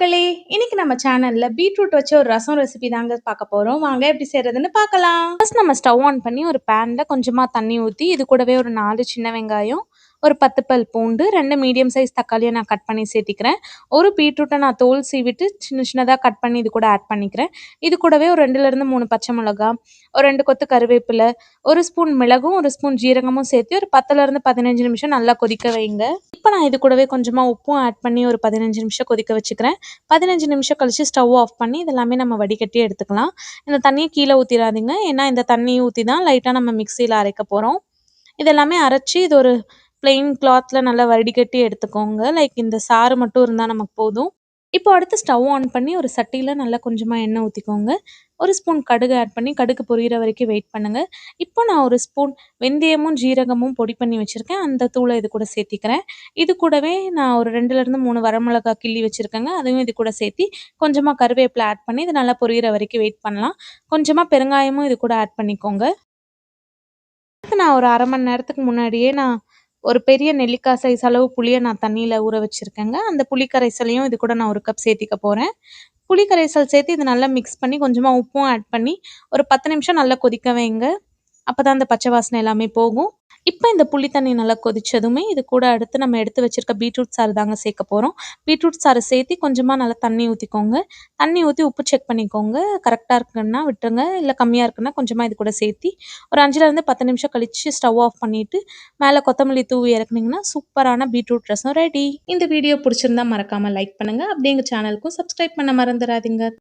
மக்களே! இன்னைக்கு நம்ம சேனல்ல பீட்ரூட் வச்சு ஒரு ரசம் ரெசிபி தாங்க பார்க்க போறோம். வாங்க எப்படி செய்றதுன்னு பார்க்கலாம். ஃபர்ஸ்ட் நம்ம ஸ்டவ் ஆன் பண்ணி ஒரு பேன்ல கொஞ்சமா தண்ணி ஊத்தி, இது கூடவே ஒரு 4 சின்ன வெங்காயம், ஒரு 10 பல் பூண்டு, 2 மீடியம் சைஸ் தக்காளிய நான் கட் பண்ணி சேர்த்திக்கிறேன். ஒரு பீட்ரூட்ட நான் தோல் சீவிட்டு சின்ன சின்னதா கட் பண்ணி இது கூட ஆட் பண்ணிக்கிறேன். இது கூடவே ஒரு 2லிருந்து 3 பச்சை மிளகா, ஒரு 2 கொத்து கருவேப்பில, 1 ஸ்பூன் மிளகும், 1 ஸ்பூன் ஜீரகமும் சேர்த்து ஒரு 10லிருந்து 15 நிமிஷம் நல்லா கொதிக்க வைங்க. இப்போ நான் இது கூடவே கொஞ்சமா உப்பும் ஆட் பண்ணி ஒரு 15 நிமிஷம் கொதிக்க வச்சுக்கிறேன். 15 நிமிஷம் கழிச்சு ஸ்டவ் ஆஃப் பண்ணி இதெல்லாமே நம்ம வடிகட்டி எடுத்துக்கலாம். இந்த தண்ணிய கீழ ஊத்திராதீங்க. ஏன்னா இந்த தண்ணிய ஊத்தி தான் லைட்டா நம்ம மிக்ஸியில அரைக்க போறோம். இதெல்லாமே அரைச்சு இது ஒரு பிளெயின் கிளாத்ல நல்லா வடிகட்டி எடுத்துக்கோங்க. லைக் இந்த சாறு மட்டும் இருந்தா நமக்கு போதும். இப்போ அடுத்து ஸ்டவ் ஆன் பண்ணி ஒரு சட்டியில நல்லா கொஞ்சமா எண்ணெய் ஊத்திக்கோங்க. 1 ஸ்பூன் கடுகு ஆட் பண்ணி கடுகு பொரியிற வரைக்கும் வெயிட் பண்ணுங்க. இப்போ நான் 1 ஸ்பூன் வெந்தயமும், ஜீரகமும் பொடி பண்ணி வச்சிருக்கேன். அந்த தூள இது கூட சேர்த்திக்கிறேன். இது கூடவே நான் ஒரு 2லிருந்து 3 வரமிளகா கிள்ளி வச்சிருக்கேங்க. அதையும் இது கூட சேர்த்தி கொஞ்சமா கருவேப்பில ஆட் பண்ணி இது நல்லா பொரியிற வரைக்கும் வெயிட் பண்ணலாம். கொஞ்சமா பெருங்காயமும் இது கூட ஆட் பண்ணிக்கோங்க. நான் ஒரு 1/2 மணி நேரத்துக்கு முன்னாடியே ஒரு பெரிய நெல்லிக்காய் சைஸ் அளவு புளிய நான் தண்ணியில ஊற வச்சிருக்கேங்க. அந்த புளி கரைசலையும் இது கூட நான் 1 கப் சேர்த்திக்க போறேன். புளி கரைசல் சேர்த்து இத நல்லா மிக்ஸ் பண்ணி கொஞ்சமா உப்பும் ஆட் பண்ணி ஒரு 10 நிமிஷம் நல்லா கொதிக்க வைங்க. அப்பதான் அந்த பச்சை வாசனை எல்லாமே போகும். இப்ப இந்த புளி தண்ணி நல்லா கொதிச்சதுமே, இது கூட அடுத்து நம்ம எடுத்து வச்சிருக்க பீட்ரூட் சாறு தாங்க சேர்க்க போறோம். பீட்ரூட் சாறு சேர்த்து கொஞ்சமா நல்லா தண்ணி ஊத்திக்கோங்க. தண்ணி ஊத்தி உப்பு செக் பண்ணிக்கோங்க. கரெக்ட்டா இருக்குன்னா விட்டுருங்க. இல்ல கம்மியா இருக்குன்னா கொஞ்சமா இது கூட சேர்த்தி ஒரு 5லிருந்து 10 நிமிஷம் கழிச்சு ஸ்டவ் ஆஃப் பண்ணிட்டு, மேல கொத்தமல்லி தூவி இறக்குனீங்கன்னா, சூப்பரான பீட்ரூட் ரசம் ரெடி. இந்த வீடியோ புடிச்சிருந்தா மறக்காம லைக் பண்ணுங்க. அப்படியே எங்க சேனலுக்கும் சப்ஸ்கிரைப் பண்ண மறந்துறாதீங்க.